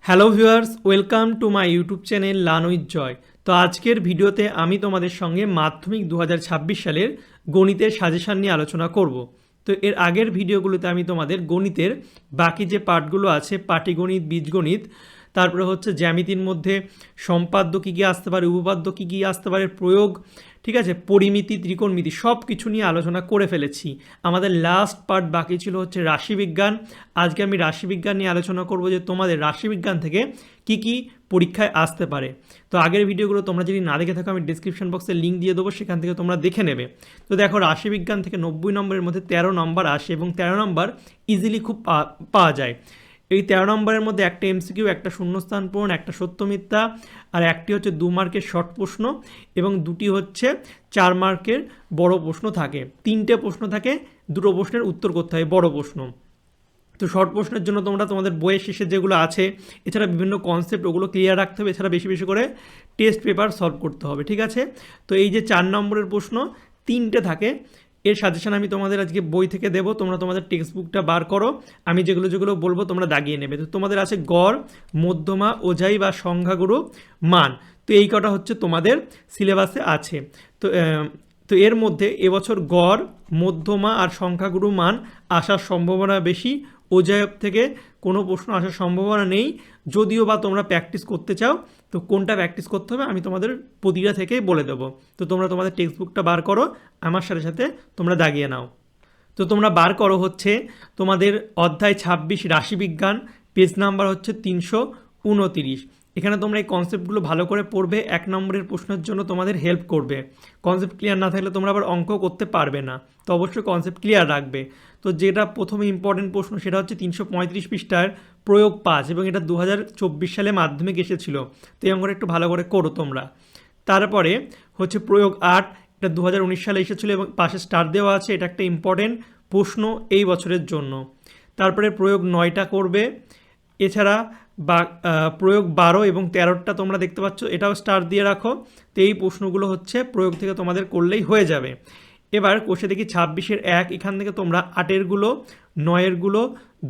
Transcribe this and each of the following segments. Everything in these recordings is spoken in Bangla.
Hello viewers, welcome to my YouTube channel learn with Joy. তো আজকের ভিডিওতে আমি তোমাদের সঙ্গে মাধ্যমিক 2026 সালের গণিতের সাজেশান নিয়ে আলোচনা করব। তো এর আগের ভিডিওগুলোতে আমি তোমাদের গণিতের বাকি যে পার্টগুলো আছে, পাটিগণিত, বীজগণিত, তারপরে হচ্ছে জ্যামিতির মধ্যে সম্পাদ্য কী কী আসতে পারে, উপপাদ্য কী কী আসতে পারে, প্রয়োগ, ঠিক আছে, পরিমিতি, ত্রিকোণমিতি সব কিছু নিয়ে আলোচনা করে ফেলেছি। আমাদের লাস্ট পার্ট বাকি ছিল হচ্ছে রাশিবিজ্ঞান। আজকে আমি রাশিবিজ্ঞান নিয়ে আলোচনা করব যে তোমাদের রাশিবিজ্ঞান থেকে কি কি পরীক্ষায় আসতে পারে। তো আগের ভিডিওগুলো তোমরা যদি না দেখে থাকো আমি ডিসক্রিপশন বক্সে লিঙ্ক দিয়ে দেবো, সেখান থেকে তোমরা দেখে নেবে। তো দেখো, রাশিবিজ্ঞান থেকে 90 নম্বরের মধ্যে 13 নম্বর আসে এবং 13 নম্বর ইজিলি খুব পাওয়া যায়। এই 13 নম্বরের মধ্যে একটা এমসিকিউ, একটা শূন্যস্থান পূরণ, একটা সত্য মিথ্যা, আর একটি হচ্ছে 2 মার্কের শর্ট প্রশ্ন এবং দুটি হচ্ছে 4 মার্কের বড় প্রশ্ন থাকে। 3টে প্রশ্ন থাকে, 2টো প্রশ্নের উত্তর করতে হয় বড় প্রশ্ন। তো শর্ট প্রশ্নের জন্য তোমরা তোমাদের বইয়ের শেষে যেগুলো আছে, এছাড়া বিভিন্ন কনসেপ্ট, ওগুলো ক্লিয়ার রাখতে হবে। এছাড়া বেশি বেশি করে টেস্ট পেপার সলভ করতে হবে, ঠিক আছে। তো এই যে 4 নম্বরের প্রশ্ন 3টে থাকে, এর সাজেশন আমি তোমাদের আজকে বই থেকে দেবো। তোমরা তোমাদের টেক্সট বুকটা বার করো, আমি যেগুলো যেগুলো বলবো তোমরা দাগিয়ে নেবে। তো তোমাদের আছে গড়, মধ্যমা, ওঝাই বা সংখ্যাগুরু, মান। তো এই কটা হচ্ছে তোমাদের সিলেবাসে আছে। তো তো এর মধ্যে এবছর গড়, মধ্যমা আর সংখ্যাগুরু মান আসার সম্ভাবনা বেশি। ওজায়ব থেকে কোনো প্রশ্ন আসার সম্ভাবনা নেই, যদিও বা তোমরা প্র্যাকটিস করতে চাও। তো কোনটা প্র্যাকটিস করতে হবে আমি তোমাদের প্রতিটা থেকেই বলে দেবো। তো তোমরা তোমাদের টেক্সট বুকটা বার করো, আমার সাথে সাথে তোমরা দাগিয়ে নাও। তো তোমরা বার করো হচ্ছে তোমাদের অধ্যায় 26 রাশিবিজ্ঞান, পেজ নাম্বার হচ্ছে 329। এখানে তোমরা এই কনসেপ্টগুলো ভালো করে পড়বে, 1 নম্বরের প্রশ্নের জন্য তোমাদের হেল্প করবে। কনসেপ্ট ক্লিয়ার না থাকলে তোমরা আবার অঙ্ক করতে পারবে না, তো অবশ্যই কনসেপ্ট ক্লিয়ার রাখবে। তো যেটা প্রথমে ইম্পর্টেন্ট প্রশ্ন সেটা হচ্ছে 335 পৃষ্ঠার প্রয়োগ 5, এবং এটা 2024 সালে মাধ্যমিক এসেছিলো। তো এই অঙ্কটা একটু ভালো করে করো তোমরা। তারপরে হচ্ছে প্রয়োগ 8, এটা 2019 সালে এসেছিলো এবং পাশে স্টার দেওয়া আছে, এটা একটা ইম্পর্টেন্ট প্রশ্ন এই বছরের জন্য। তারপরে প্রয়োগ 9টা করবে। এছাড়া প্রয়োগ 12 এবং 13টা তোমরা দেখতে পাচ্ছ, এটাও স্টার দিয়ে রাখো। তো এই প্রশ্নগুলো হচ্ছে প্রয়োগ থেকে তোমাদের করলেই হয়ে যাবে। এবার কোষে দেখি 26-এর 1, এখান থেকে তোমরা 8-এরগুলো, 9-এরগুলো,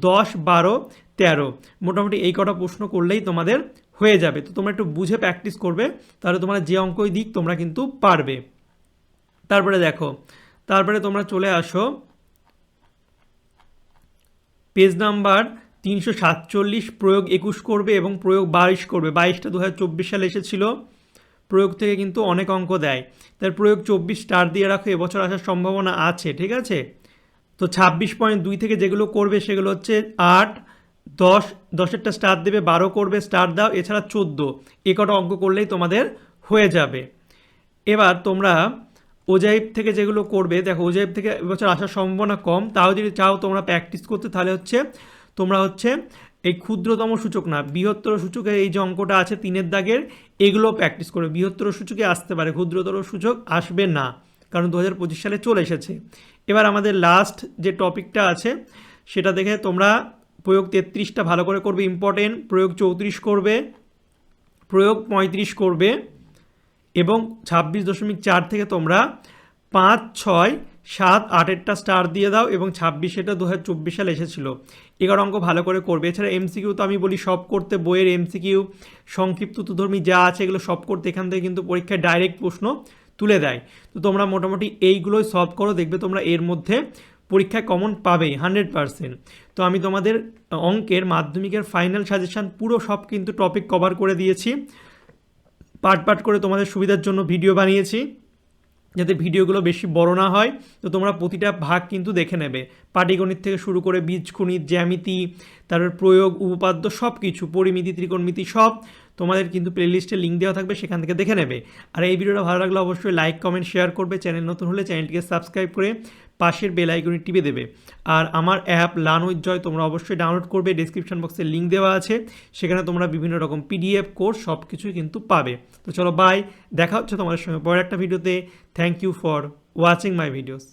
10, 12, 13 মোটামুটি এই কটা প্রশ্ন করলেই তোমাদের হয়ে যাবে। তো তোমরা একটু বুঝে প্র্যাকটিস করবে, তাহলে তোমরা যে অঙ্কই দিক তোমরা কিন্তু পারবে। তারপরে দেখো, তারপরে তোমরা চলে আসো পেজ নাম্বার 347, প্রয়োগ 21 করবে এবং প্রয়োগ 22 করবে। 22টা 2024 সালে এসেছিল, প্রয়োগ থেকে কিন্তু অনেক অঙ্ক দেয়। তার প্রয়োগ 24 স্টার দিয়ে রাখো, এবছর আসার সম্ভাবনা আছে, ঠিক আছে। তো 26.2 থেকে যেগুলো করবে সেগুলো হচ্ছে 8, 10, 10-এরটা স্টার দেবে, 12 করবে, স্টার দাও, এছাড়া 14, এ কটা অঙ্ক করলেই তোমাদের হয়ে যাবে। এবার তোমরা ওজাইব থেকে যেগুলো করবে, দেখো ওজাইব থেকে এবছর আসার সম্ভাবনা কম, তাও যদি চাও তোমরা প্র্যাকটিস করতে, তাহলে হচ্ছে তোমরা হচ্ছে এই ক্ষুদ্রতম সূচক না, বৃহত্তর সূচকের এই যে অঙ্কটা আছে 3-এর দাগের, এগুলো প্র্যাকটিস করবে। বৃহত্তর সূচকে আসতে পারে, ক্ষুদ্রতর সূচক আসবে না, কারণ 2025 সালে চলে এসেছে। এবার আমাদের লাস্ট যে টপিকটা আছে সেটা দেখে তোমরা প্রয়োগ 33টা ভালো করে করবে, ইম্পর্টেন্ট। প্রয়োগ 34 করবে, প্রয়োগ 35 করবে এবং 26.4 থেকে তোমরা 5, 6, 7, 8-এরটা স্টার দিয়ে দাও এবং 26-এটা 2024 সালে এসেছিলো, 11 অঙ্ক ভালো করে করবে। এছাড়া এমসিকিউ তো আমি বলি সব করতে, বইয়ের এমসিকিউ, সংক্ষিপ্ত উত্তরধর্মী যা আছে এগুলো সব করতে, এখান থেকে কিন্তু পরীক্ষায় ডাইরেক্ট প্রশ্ন তুলে দেয়। তো তোমরা মোটামুটি এইগুলোই সলভ করো, দেখবে তোমরা এর মধ্যে পরীক্ষায় কমন পাবেই 100%। তো আমি তোমাদের অঙ্কের মাধ্যমিকের ফাইনাল সাজেশান পুরো সব কিন্তু টপিক কভার করে দিয়েছি, পার্ট পার্ট করে তোমাদের সুবিধার জন্য ভিডিও বানিয়েছি, যাতে ভিডিওগুলো বেশি বড় না হয়। তো তোমরা প্রতিটা ভাগ কিন্তু দেখে নেবে, পাটিগণিত থেকে শুরু করে বীজগণিত, জ্যামিতি, তারপর প্রয়োগ, উপপাদ্য সব কিছু, পরিমিতি, ত্রিকোণমিতি সব তোমাদের কিন্তু প্লেলিস্টে লিঙ্ক দেওয়া থাকবে, সেখান থেকে দেখে নেবে। আর এই ভিডিওটা ভালো লাগলে অবশ্যই লাইক, কমেন্ট, শেয়ার করবে। চ্যানেল নতুন হলে চ্যানেলটিকে সাবস্ক্রাইব করে পাশের বেল আইকনে টিপে দেবে। আর আমার অ্যাপ লার্ন উইথ জয় তোমরা অবশ্যই ডাউনলোড করবে, ডিসক্রিপশন বক্সে লিঙ্ক দেওয়া আছে, সেখানে তোমরা বিভিন্ন রকম পিডিএফ কোর্স সব কিছুই কিন্তু পাবে। তো চলো বাই, দেখা হচ্ছে তোমাদের সঙ্গে পরের একটা ভিডিওতে। Thank you for watching my videos.